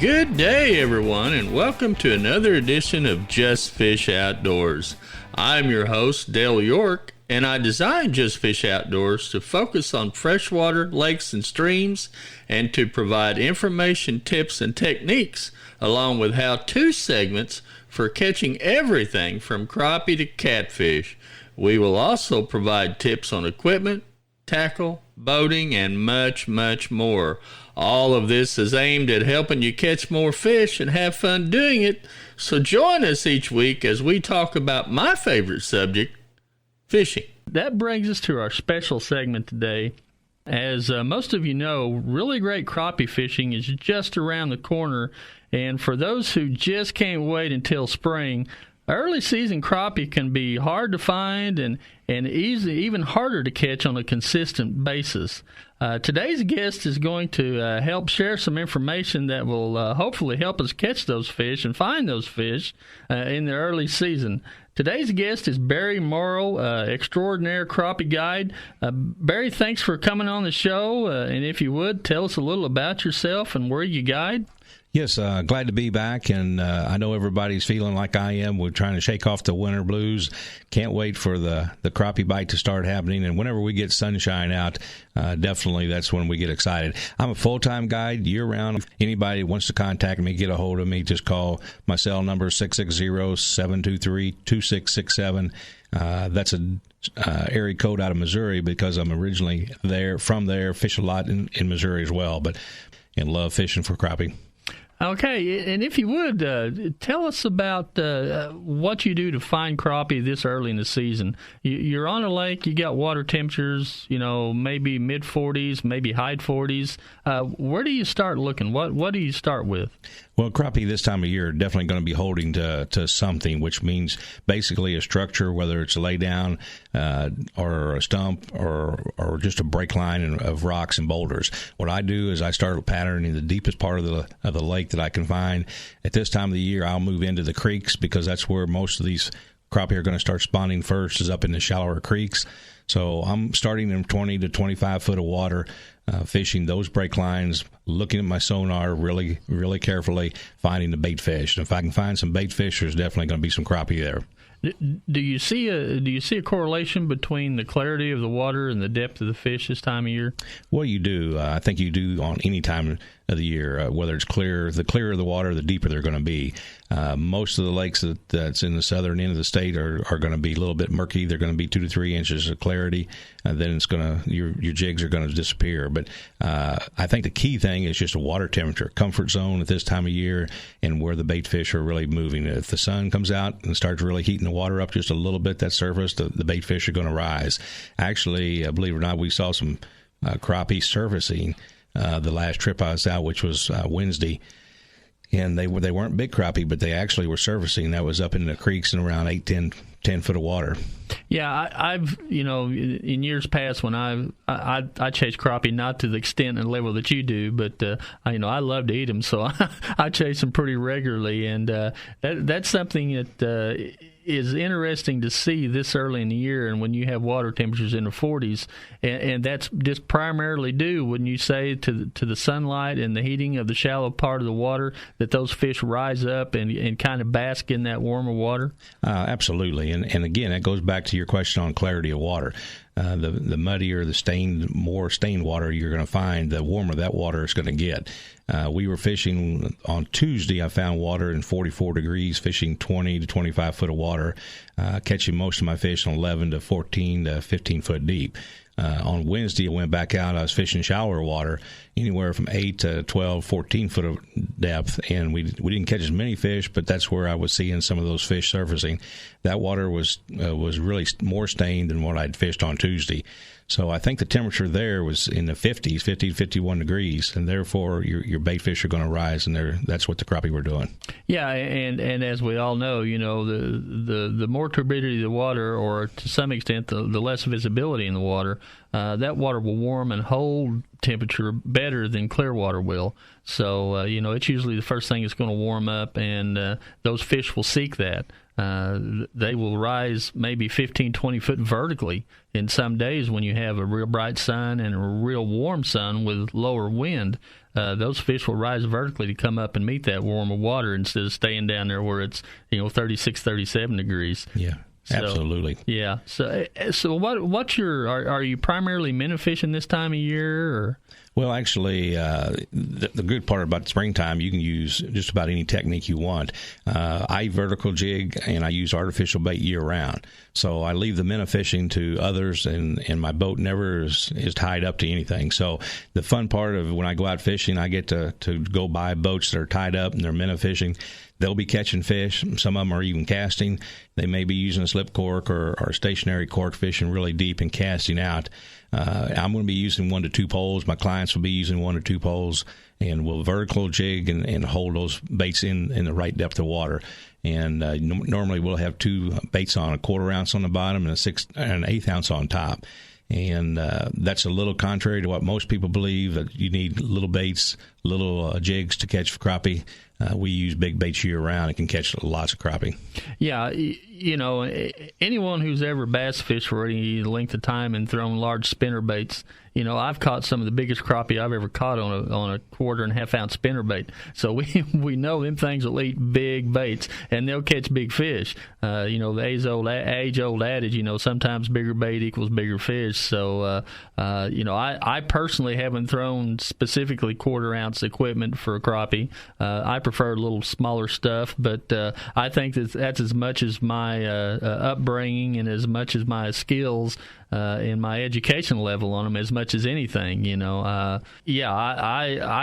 Good day, everyone, and welcome to another edition of Just Fish Outdoors. I'm your host, Dale York, and I designed Just Fish Outdoors to focus on freshwater lakes and streams and to provide information, tips, and techniques, along with how-to segments for catching everything from crappie to catfish. We will also provide tips on equipment, tackle, boating, and much, much more. All of this is aimed at helping you catch more fish and have fun doing it. So join us each week as we talk about my favorite subject, fishing. That brings us to our special segment today. As most of you know, really great crappie fishing is just around the corner. And for those who just can't wait until spring, early season crappie can be hard to find and even harder to catch on a consistent basis. Today's guest is going to help share some information that will hopefully help us catch those fish and find those fish in the early season. Today's guest is Barry Morrow, extraordinaire crappie guide. Barry, thanks for coming on the show. And if you would, tell us a little about yourself and where you guide. Yes, glad to be back, and I know everybody's feeling like I am. We're trying to shake off the winter blues. Can't wait for the crappie bite to start happening, and whenever we get sunshine out, definitely that's when we get excited. I'm a full-time guide year-round. If anybody wants to contact me, get a hold of me, just call my cell number, 660-723-2667. That's an area code out of Missouri because I'm originally from there, fish a lot in Missouri as well, but and love fishing for crappie. Okay, and if you would, tell us about what you do to find crappie this early in the season. You're on a lake, you got water temperatures, maybe mid-40s, maybe high 40s. Where do you start looking? What do you start with? Well, crappie this time of year are definitely going to be holding to something, which means basically a structure, whether it's a lay down or a stump or just a break line of rocks and boulders. What I do is I start patterning the deepest part of the lake that I can find. At this time of the year, I'll move into the creeks because that's where most of these crappie are going to start spawning first, is up in the shallower creeks. So I'm starting in 20 to 25 foot of water, fishing those break lines, looking at my sonar really, really carefully, finding the bait fish. And if I can find some bait fish, there's definitely going to be some crappie there. Do you see a correlation between the clarity of the water and the depth of the fish this time of year? Well, you do. I think you do on any time of the year, whether it's clear. The clearer the water, the deeper they're going to be. Most of the lakes that's in the southern end of the state are going to be a little bit murky. They're going to be 2 to 3 inches of clarity. Then it's going to your jigs are going to disappear. But I think the key thing is just a water temperature, comfort zone at this time of year, and where the bait fish are really moving. If the sun comes out and starts really heating the water up just a little bit, that surface, the bait fish are going to rise. Actually, believe it or not, we saw some crappie surfacing the last trip I was out, which was Wednesday. And they weren't big crappie, but they actually were surfacing. That was up in the creeks in around 10 foot of water. Yeah, I've in years past when I chase crappie, not to the extent and level that you do, but I love to eat them, so I chase them pretty regularly, and that's something that is interesting to see this early in the year, and when you have water temperatures in the 40s, and that's just primarily due, wouldn't you say, to the sunlight and the heating of the shallow part of the water, that those fish rise up and kind of bask in that warmer water? Absolutely, and again, it goes back to your question on clarity of water. The muddier, more stained water you're going to find, the warmer that water is going to get. We were fishing on Tuesday. I found water in 44 degrees, fishing 20 to 25 foot of water, catching most of my fish on 11 to 14 to 15 foot deep. On Wednesday, I went back out. I was fishing shallower water, anywhere from 8 to 12, 14 foot of depth, and we didn't catch as many fish, but that's where I was seeing some of those fish surfacing. That water was really more stained than what I'd fished on Tuesday. So I think the temperature there was in the 50s, 50 to 51 degrees, and therefore your bait fish are going to rise, and that's what the crappie were doing. Yeah, and as we all know, the more turbidity of the water, or to some extent the less visibility in the water, that water will warm and hold temperature better than clear water will. So, it's usually the first thing that's going to warm up, and those fish will seek that. They will rise maybe 15, 20 foot vertically in some days when you have a real bright sun and a real warm sun with lower wind. Those fish will rise vertically to come up and meet that warmer water instead of staying down there where it's 36, 37 degrees. Yeah. Absolutely. Yeah. So what's are you primarily minnow fishing this time of year? Or? Well, actually, the good part about springtime, you can use just about any technique you want. I vertical jig, and I use artificial bait year-round. So I leave the minnow fishing to others, and my boat never is tied up to anything. So the fun part of when I go out fishing, I get to go buy boats that are tied up and they're minnow fishing. They'll be catching fish. Some of them are even casting. They may be using a slip cork or stationary cork fishing really deep and casting out. I'm going to be using 1 to 2 poles. My clients will be using 1 to 2 poles, and we'll vertical jig and hold those baits in the right depth of water. And normally we'll have 2 baits on, a 1/4 ounce on the bottom and an 1/8 ounce on top. And that's a little contrary to what most people believe, that you need little baits, little jigs to catch crappie. We use big baits year-round and can catch lots of crappie. Yeah, anyone who's ever bass fished for any length of time and thrown large spinner baits, I've caught some of the biggest crappie I've ever caught on a 1/4 and 1/2 ounce spinner bait. So we know them things will eat big baits and they'll catch big fish. The age-old adage, sometimes bigger bait equals bigger fish. So, I personally haven't thrown specifically 1/4 ounce equipment for crappie. I prefer a little smaller stuff, but I think that's as much as my upbringing and as much as my skills and my education level on them as much as anything. I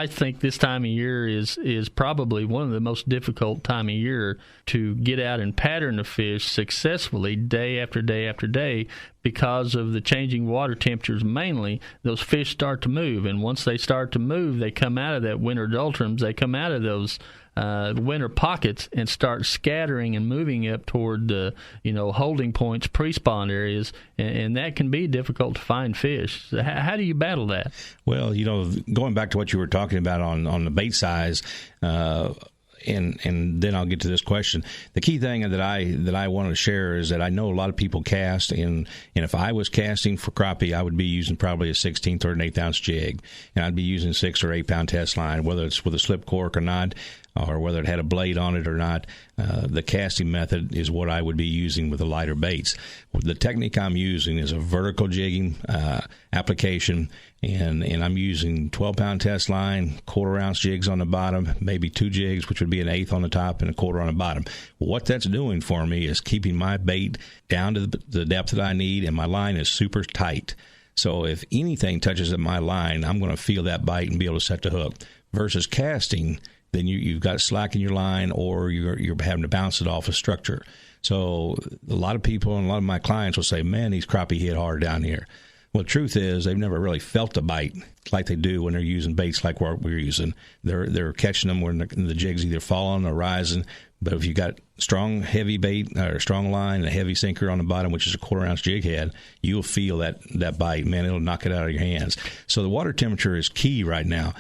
think this time of year is probably one of the most difficult time of year to get out and pattern the fish successfully day after day after day, because of the changing water temperatures. Mainly, those fish start to move, and once they start to move, they come out of that winter doldrums. They come out of those winter pockets and start scattering and moving up toward the holding points, pre-spawn areas, and that can be difficult to find fish. So how do you battle that? Well, going back to what you were talking about on the bait size, and then I'll get to this question. The key thing that I want to share is that I know a lot of people cast, and if I was casting for crappie, I would be using probably a 1/16 or an 1/8 ounce jig, and I'd be using 6 or 8 pound test line, whether it's with a slip cork or not, or whether it had a blade on it or not. The casting method is what I would be using with the lighter baits. The technique I'm using is a vertical jigging application, and I'm using 12-pound test line, 1/4 ounce jigs on the bottom, maybe 2 jigs, which would be an 1/8 on the top and a 1/4 on the bottom. What that's doing for me is keeping my bait down to the depth that I need, and my line is super tight. So if anything touches at my line, I'm going to feel that bite and be able to set the hook. Versus casting, then you've got slack in your line, or you're having to bounce it off a structure. So a lot of people and a lot of my clients will say, man, these crappie hit hard down here. Well, the truth is they've never really felt the bite like they do when they're using baits like what we're using. They're catching them when the jig's either falling or rising. But if you got strong, heavy bait or strong line and a heavy sinker on the bottom, which is a 1/4 ounce jig head, you'll feel that bite. Man, it'll knock it out of your hands. So the water temperature is key right now.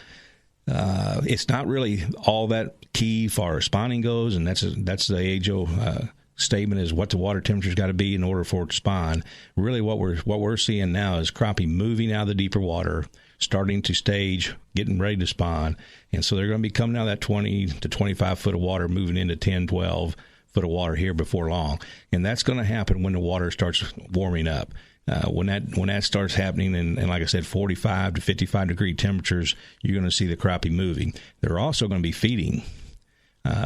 It's not really all that key far as spawning goes, and that's the age-old statement, is what the water temperature's got to be in order for it to spawn. Really, what we're seeing now is crappie moving out of the deeper water, starting to stage, getting ready to spawn, and so they're going to be coming out of that 20 to 25 foot of water, moving into 10, 12 foot of water here before long, and that's going to happen when the water starts warming up. When that starts happening, and like I said, 45 to 55 degree temperatures, you're going to see the crappie moving. They're also going to be feeding.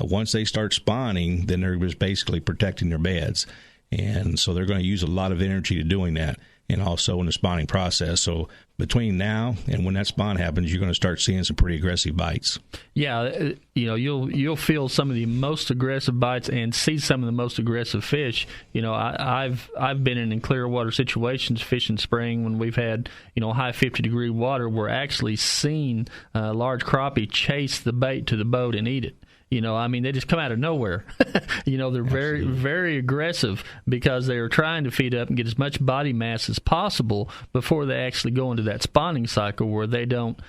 Once they start spawning, then they're just basically protecting their beds. And so they're going to use a lot of energy to doing that, and also in the spawning process. So between now and when that spawn happens, you're going to start seeing some pretty aggressive bites. Yeah, you'll feel some of the most aggressive bites and see some of the most aggressive fish. I've been in clear water situations fishing spring when we've had high 50-degree water. We're actually seen large crappie chase the bait to the boat and eat it. I mean, they just come out of nowhere. They're very, very aggressive because they are trying to feed up and get as much body mass as possible before they actually go into that spawning cycle where they don't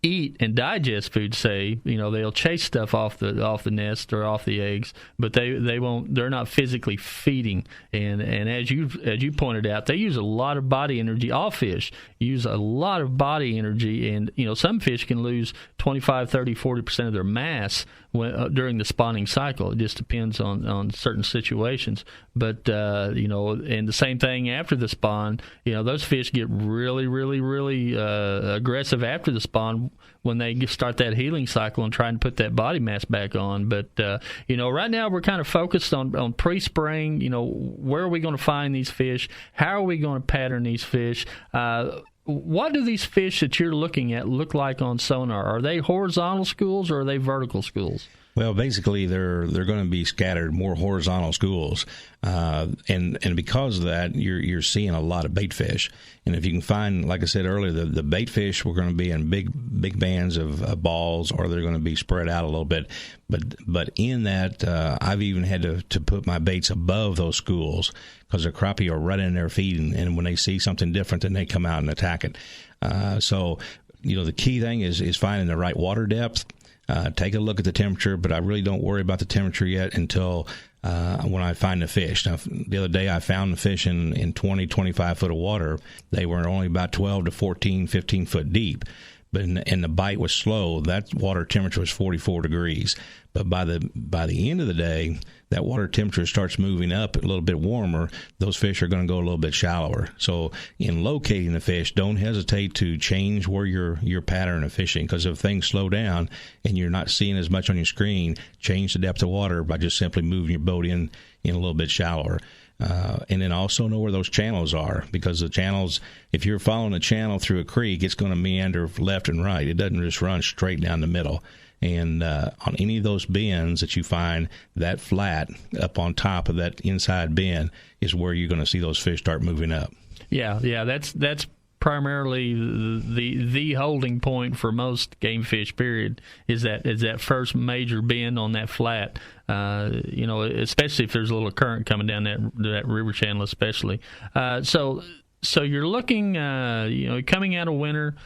eat and digest food. They'll chase stuff off the nest or off the eggs, but they won't. They're not physically feeding. And as you pointed out, they use a lot of body energy. All fish use a lot of body energy, and some fish can lose 25, 30, 40% of their mass during the spawning cycle. It just depends on certain situations. But and the same thing after the spawn. Those fish get really, really, really aggressive after the spawn when they start that healing cycle and trying to put that body mass back on. But right now we're kind of focused on pre-spraying. Where are we going to find these fish? How are we going to pattern these fish? What do these fish that you're looking at look like on sonar? Are they horizontal schools or are they vertical schools? Well, basically, they're going to be scattered more horizontal schools, and because of that, you're seeing a lot of bait fish. And if you can find, like I said earlier, the bait fish were going to be in big bands of balls, or they're going to be spread out a little bit. But in that, I've even had to put my baits above those schools because the crappie are right in there feeding, and when they see something different, then they come out and attack it. So the key thing is finding the right water depth. Take a look at the temperature, but I really don't worry about the temperature yet until when I find the fish. Now, the other day I found the fish in 20, 25 foot of water. They were only about 12 to 14, 15 foot deep. But and the bite was slow. That water temperature was 44 degrees. But by the end of the day, that water temperature starts moving up a little bit warmer. Those fish are going to go a little bit shallower. So in locating the fish, don't hesitate to change where your pattern of fishing, because if things slow down and you're not seeing as much on your screen, change the depth of water by just simply moving your boat in a little bit shallower. And then also know where those channels are, because the channels, if you're following a channel through a creek, it's going to meander left and right. It doesn't just run straight down the middle. And on any of those bends that you find, that flat up on top of that inside bend is where you're going to see those fish start moving up. Yeah, that's primarily the holding point for most game fish. Period is that first major bend on that flat. Especially if there's a little current coming down that river channel, especially. So you're looking, coming out of winter,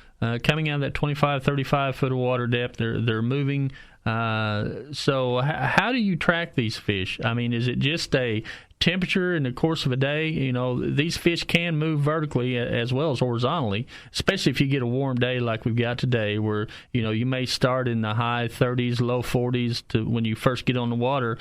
coming out of that 25, 35 foot of water depth. They're moving. So how do you track these fish? I mean, is it just a temperature in the course of a day? These fish can move vertically as well as horizontally, especially if you get a warm day like we've got today, where you may start in the high 30s, low 40s to when you first get on the water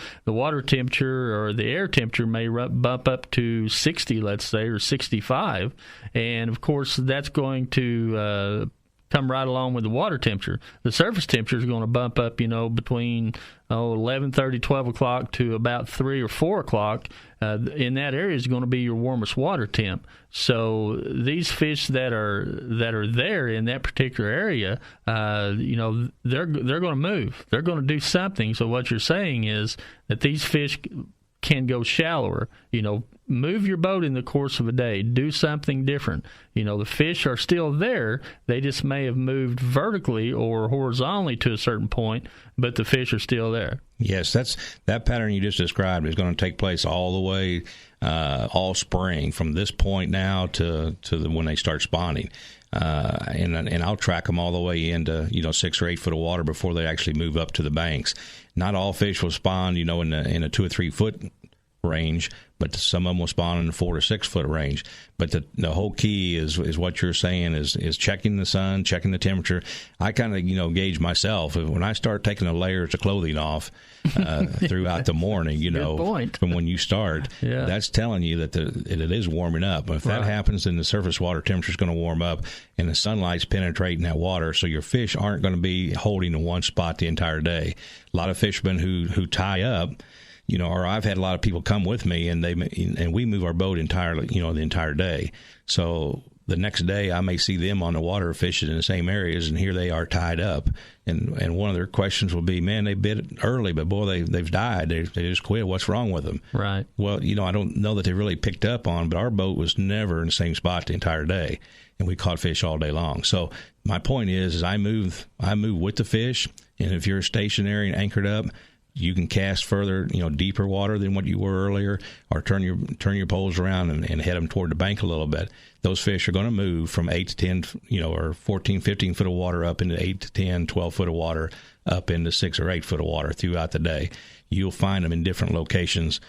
temperature or the air temperature may bump up to 60, let's say, or 65, and of course that's going to come right along with the water temperature. The surface temperature is going to bump up, between 11:30, 12 o'clock to about 3 or 4 o'clock. In that area is going to be your warmest water temp. So these fish that are there in that particular area, they're going to move. They're going to do something. So what you're saying is that these fish can go shallower. Move your boat in the course of a day. Do something different. The fish are still there. They just may have moved vertically or horizontally to a certain point, but the fish are still there. Yes, that pattern you just described is going to take place all the way, all spring, from this point now to when they start spawning. And I'll track them all the way into 6 or 8 foot of water before they actually move up to the banks. Not all fish will spawn in a 2 or 3 foot range, but some of them will spawn in the 4 to 6 foot range. But the whole key is what you're saying is checking the sun, checking the temperature. I kind of gauge myself when I start taking the layers of clothing off throughout the morning. From when you start, that's telling you that it is warming up. If that happens, then the surface water temperature is going to warm up, and the sunlight's penetrating that water, so your fish aren't going to be holding in one spot the entire day. A lot of fishermen who tie up. Or I've had a lot of people come with me, and we move our boat entirely, the entire day. So the next day, I may see them on the water fishing in the same areas, and here they are tied up. And one of their questions will be, "Man, they bit early, but boy, they've died. They just quit. What's wrong with them?" Right. Well, I don't know that they really picked up on, but our boat was never in the same spot the entire day, and we caught fish all day long. So my point is I move with the fish, and if you're stationary and anchored up, you can cast further, deeper water than what you were earlier, or turn your poles around and head them toward the bank a little bit. Those fish are going to move from 8 to 10, or 14, 15 foot of water up into 8 to 10, 12 foot of water up into 6 or 8 foot of water throughout the day. You'll find them in different locations.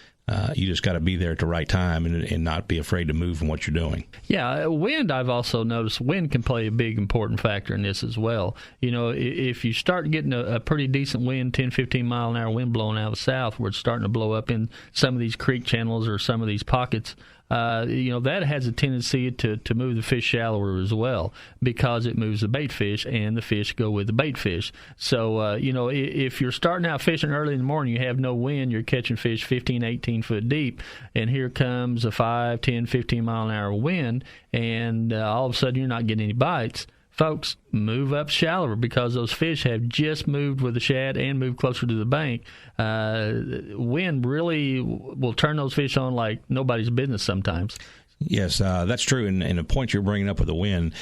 You just got to be there at the right time and not be afraid to move from what you're doing. Yeah, wind, I've also noticed, wind can play a big important factor in this as well. If you start getting a pretty decent wind, 10, 15 mile an hour wind blowing out of the south, where it's starting to blow up in some of these creek channels or some of these pockets, that has a tendency to move the fish shallower as well, because it moves the bait fish, and the fish go with the bait fish. So, if you're starting out fishing early in the morning, you have no wind, you're catching fish 15, 18 foot deep, and here comes a 5, 10, 15 mile an hour wind, and all of a sudden you're not getting any bites. Folks, move up shallower, because those fish have just moved with the shad and moved closer to the bank. Wind really will turn those fish on like nobody's business sometimes. Yes, that's true. And the point you're bringing up with the wind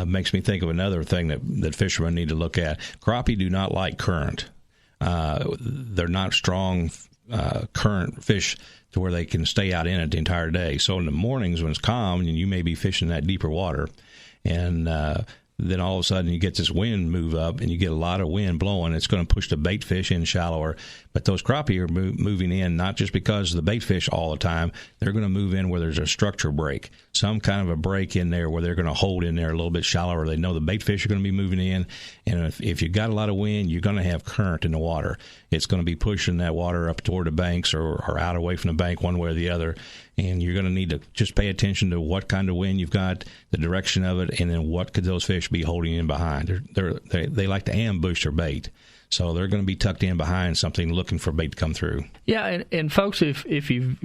makes me think of another thing that fishermen need to look at. Crappie do not like current. They're not strong current fish to where they can stay out in it the entire day. So in the mornings when it's calm, and you may be fishing that deeper water, and then all of a sudden you get this wind move up, and you get a lot of wind blowing. It's going to push the bait fish in shallower. But those crappie are moving in not just because of the bait fish all the time. They're going to move in where there's a structure break, some kind of a break in there where they're going to hold in there a little bit shallower. They know the bait fish are going to be moving in. And if you've got a lot of wind, you're going to have current in the water. It's going to be pushing that water up toward the banks or out away from the bank one way or the other. And you're going to need to just pay attention to what kind of wind you've got, the direction of it, and then what could those fish be holding in behind. They like to ambush their bait. So they're going to be tucked in behind something looking for bait to come through. Yeah, and folks, if you've,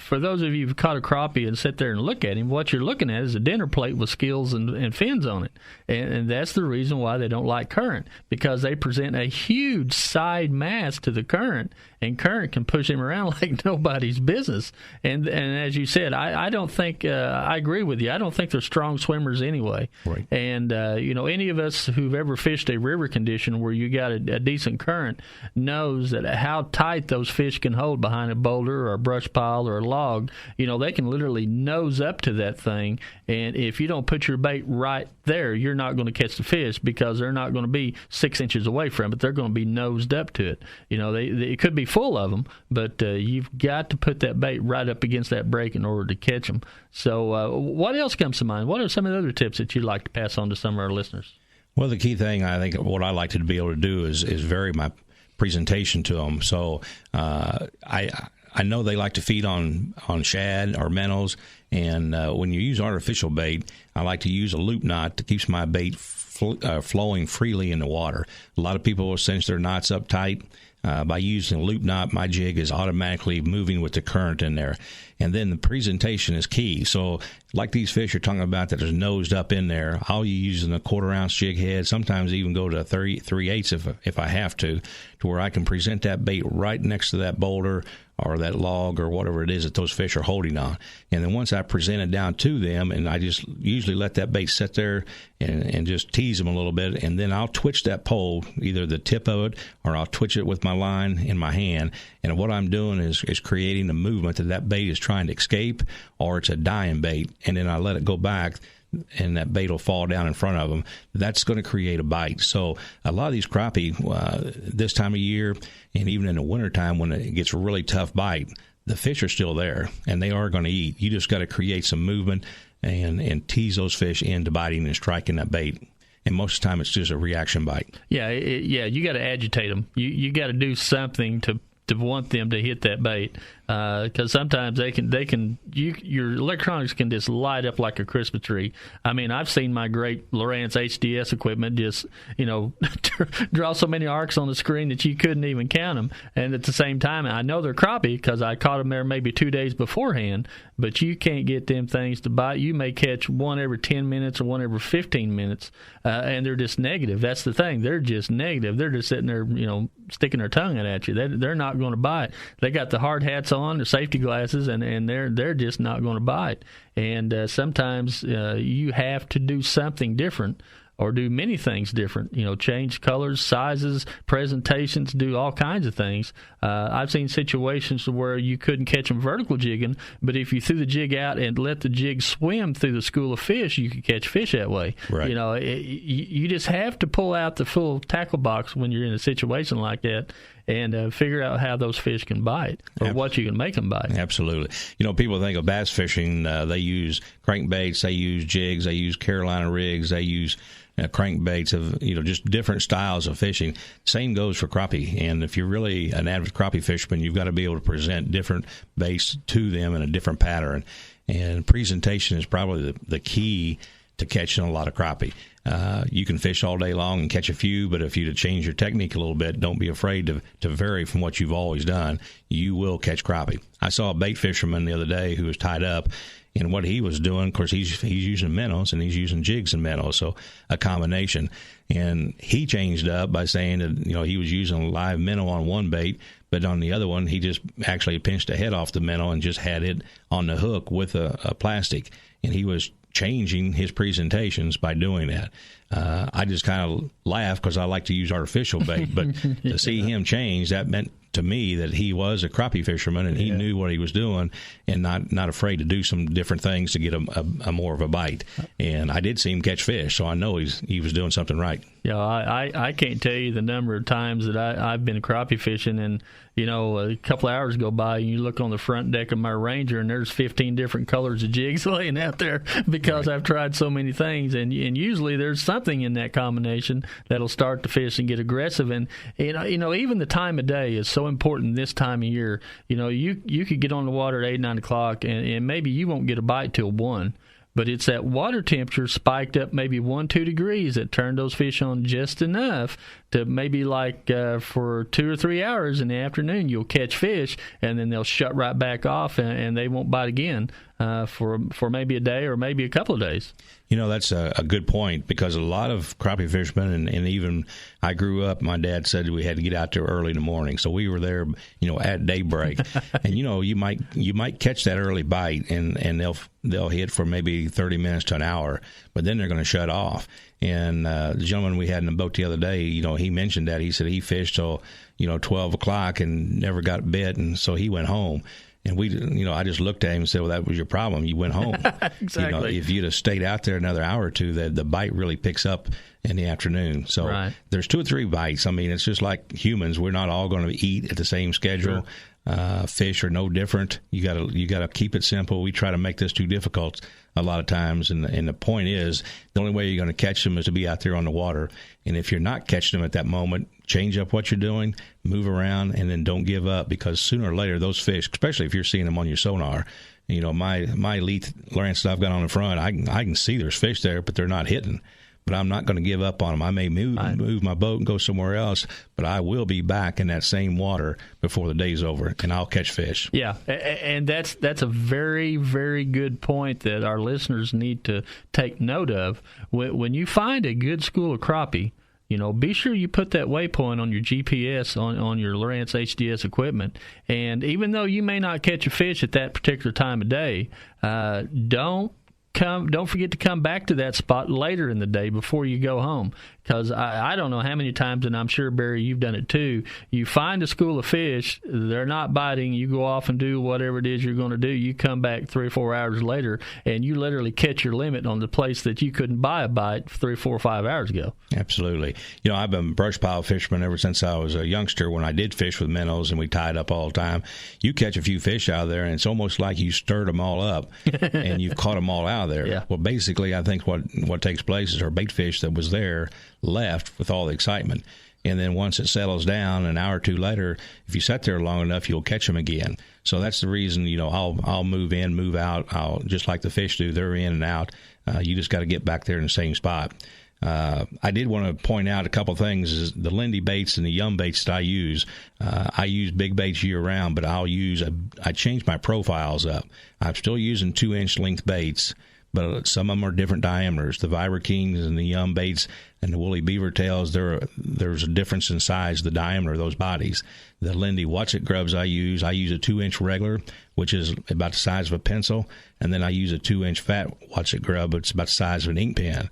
for those of you who've caught a crappie and sit there and look at him, what you're looking at is a dinner plate with scales and fins on it. And that's the reason why they don't like current, because they present a huge side mass to the current, and current can push him around like nobody's business. And as you said, I don't think, I agree with you, I don't think they're strong swimmers anyway. Right. And, any of us who've ever fished a river condition where you got a decent current knows that how tight those fish can hold behind a boulder or a brush pile or a log. They can literally nose up to that thing, and if you don't put your bait right there, you're not going to catch the fish, because they're not going to be 6 inches away from it. They're going to be nosed up to it. It could be full of them, but you've got to put that bait right up against that break in order to catch them. So what else comes to mind? What are some of the other tips that you'd like to pass on to some of our listeners? Well, the key thing, I think, what I like to be able to do is vary my presentation to them. So I know they like to feed on shad or minnows, and when you use artificial bait, I like to use a loop knot that keeps my bait flowing freely in the water. A lot of people will cinch their knots up tight. By using a loop knot, my jig is automatically moving with the current in there. And then the presentation is key. So like these fish you're talking about that is nosed up in there, I'll use a 1/4 ounce jig head, sometimes even go to 3/8 if I have to where I can present that bait right next to that boulder or that log or whatever it is that those fish are holding on. And then once I present it down to them, and I just usually let that bait sit there and just tease them a little bit, and then I'll twitch that pole, either the tip of it or I'll twitch it with my line in my hand. And what I'm doing is creating a movement that bait is trying to escape, or it's a dying bait, and then I let it go back, and that bait will fall down in front of them. That's going to create a bite. So a lot of these crappie, this time of year, and even in the wintertime when it gets a really tough bite, the fish are still there, and they are going to eat. You just got to create some movement and tease those fish into biting and striking that bait. And most of the time, it's just a reaction bite. Yeah, you got to agitate them. You got to do something to want them to hit that bait, because sometimes your electronics can just light up like a Christmas tree. I mean, I've seen my great Lowrance HDS equipment just draw so many arcs on the screen that you couldn't even count them. And at the same time, I know they're crappie because I caught them there maybe 2 days beforehand, but you can't get them things to bite. You may catch one every 10 minutes or one every 15 minutes, and they're just negative. That's the thing. They're just negative. They're just sitting there, sticking their tongue at you. They're not going to bite. They got the hard hats on, the safety glasses, and they're just not going to bite. And sometimes you have to do something different, or do many things different. Change colors, sizes, presentations, do all kinds of things. I've seen situations where you couldn't catch them vertical jigging, but if you threw the jig out and let the jig swim through the school of fish, you could catch fish that way. Right. You just have to pull out the full tackle box when you're in a situation like that and figure out how those fish can bite or what you can make them bite. Absolutely. People think of bass fishing, they use crankbaits, they use jigs, they use Carolina rigs, they use crankbaits of, just different styles of fishing. Same goes for crappie. And if you're really an avid crappie fisherman, you've got to be able to present different baits to them in a different pattern. And presentation is probably the key to catching a lot of crappie. You can fish all day long and catch a few, but if you change your technique a little bit, don't be afraid to vary from what you've always done. You will catch crappie. I saw a bait fisherman the other day who was tied up, and what he was doing, of course, he's using minnows and he's using jigs and minnows, so a combination. And he changed up by saying that he was using a live minnow on one bait, but on the other one he just actually pinched the head off the minnow and just had it on the hook with a plastic, and he was changing his presentations by doing that. I just kind of laugh because I like to use artificial bait, but to see him change, that meant to me that he was a crappie fisherman and he knew what he was doing and not afraid to do some different things to get a more of a bite. And I did see him catch fish, so I know he was doing something right. Yeah, I can't tell you the number of times that I've been crappie fishing, and a couple of hours go by and you look on the front deck of my Ranger and there's 15 different colors of jigs laying out there because I've tried so many things, and usually there's something in that combination that'll start the fish and get aggressive. And even the time of day is so important this time of year. You could get on the water at 8, 9 o'clock and maybe you won't get a bite till 1. But it's that water temperature spiked up maybe 1-2 degrees that turned those fish on just enough to maybe for 2 or 3 hours in the afternoon you'll catch fish, and then they'll shut right back off and they won't bite again for maybe a day or maybe a couple of days. That's a good point, because a lot of crappie fishermen, and even I grew up, my dad said we had to get out there early in the morning. So we were there, at daybreak. And, you might catch that early bite and they'll hit for maybe 30 minutes to an hour, but then they're going to shut off. And the gentleman we had in the boat the other day, he mentioned that. He said he fished till, 12 o'clock and never got bit, and so he went home. And I just looked at him and said, well, that was your problem. You went home. Exactly. If you'd have stayed out there another hour or two, the bite really picks up in the afternoon. So There's 2 or 3 bites. I mean, it's just like humans. We're not all going to eat at the same schedule. Sure. Fish are no different. You gotta keep it simple. We try to make this too difficult a lot of times, and the point is, the only way you're going to catch them is to be out there on the water. And if you're not catching them at that moment, change up what you're doing, move around, and then don't give up, because sooner or later those fish, especially if you're seeing them on your sonar, my elite lance that I've got on the front, I can see there's fish there, but they're not hitting. But I'm not going to give up on them. I may move my boat and go somewhere else, but I will be back in that same water before the day's over, and I'll catch fish. Yeah, and that's a very, very good point that our listeners need to take note of. When you find a good school of crappie, be sure you put that waypoint on your GPS on your Lowrance HDS equipment. And even though you may not catch a fish at that particular time of day, don't forget to come back to that spot later in the day before you go home, because I don't know how many times, and I'm sure, Barry, you've done it too, you find a school of fish, they're not biting, you go off and do whatever it is you're going to do, you come back 3 or 4 hours later, and you literally catch your limit on the place that you couldn't buy a bite 3, 4, 5 hours ago. Absolutely. I've been a brush pile fisherman ever since I was a youngster. When I did fish with minnows and we tied up all the time, you catch a few fish out there, and it's almost like you stirred them all up and you've caught them all out there. Yeah. Well, basically, I think what takes place is our bait fish that was there left with all the excitement. And then once it settles down, an hour or two later, if you sat there long enough, you'll catch them again. So that's the reason, I'll move in, move out. I'll just like the fish do. They're in and out. You just got to get back there in the same spot. I did want to point out a couple things. Is the Lindy baits and the Yum baits that I use big baits year round, but I change my profiles up. I'm still using 2-inch length baits, but some of them are different diameters. The Vibra Kings and the Yum baits and the Woolly Beaver Tails, there's a difference in size, the diameter of those bodies. The Lindy Watch-It grubs I use a 2-inch regular, which is about the size of a pencil, and then I use a 2-inch fat Watch-It grub, it's about the size of an ink pen.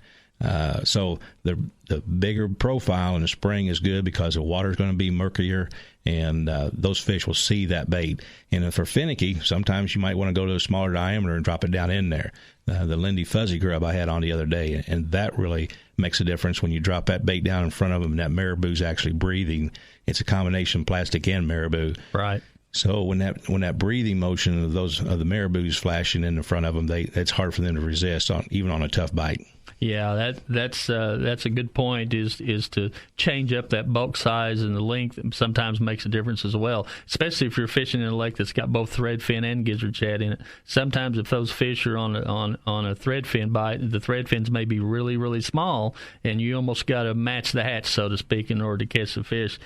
So the bigger profile in the spring is good because the water is going to be murkier, and those fish will see that bait. And if they're finicky, sometimes you might want to go to a smaller diameter and drop it down in there. The Lindy Fuzzy grub I had on the other day, and that really makes a difference when you drop that bait down in front of them and that marabou's actually breathing. It's a combination plastic and marabou. Right. So when that breathing motion of the marabou's flashing in front of them, it's hard for them to resist even on a tough bite. Yeah, that's a good point. Is to change up that bulk size, and the length sometimes makes a difference as well. Especially if you're fishing in a lake that's got both threadfin and gizzard shad in it. Sometimes if those fish are on a threadfin bite, the threadfins may be really, really small, and you almost got to match the hatch, so to speak, in order to catch the fish.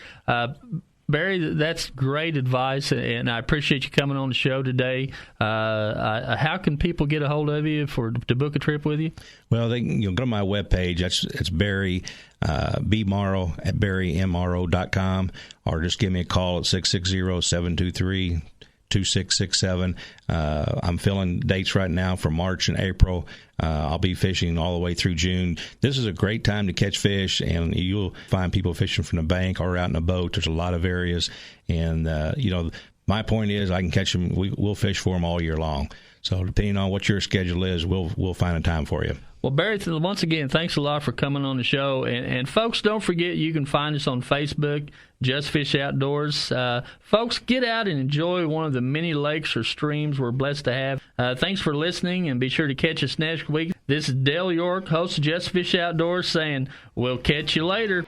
Barry, that's great advice, and I appreciate you coming on the show today. How can people get a hold of you to book a trip with you? Well, they can go to my webpage. It's Barry B. Morrow at barrymro.com, or just give me a call at 660-723-2667. I'm filling dates right now for March and April. I'll be fishing all the way through June. This is a great time to catch fish, and you'll find people fishing from the bank or out in a boat. There's a lot of areas, and my point is I can catch them. We'll fish for them all year long. So depending on what your schedule is, we'll find a time for you. Well, Barry, once again, thanks a lot for coming on the show. And folks, don't forget, you can find us on Facebook, Just Fish Outdoors. Folks, get out and enjoy one of the many lakes or streams we're blessed to have. Thanks for listening, and be sure to catch us next week. This is Dale York, host of Just Fish Outdoors, saying we'll catch you later.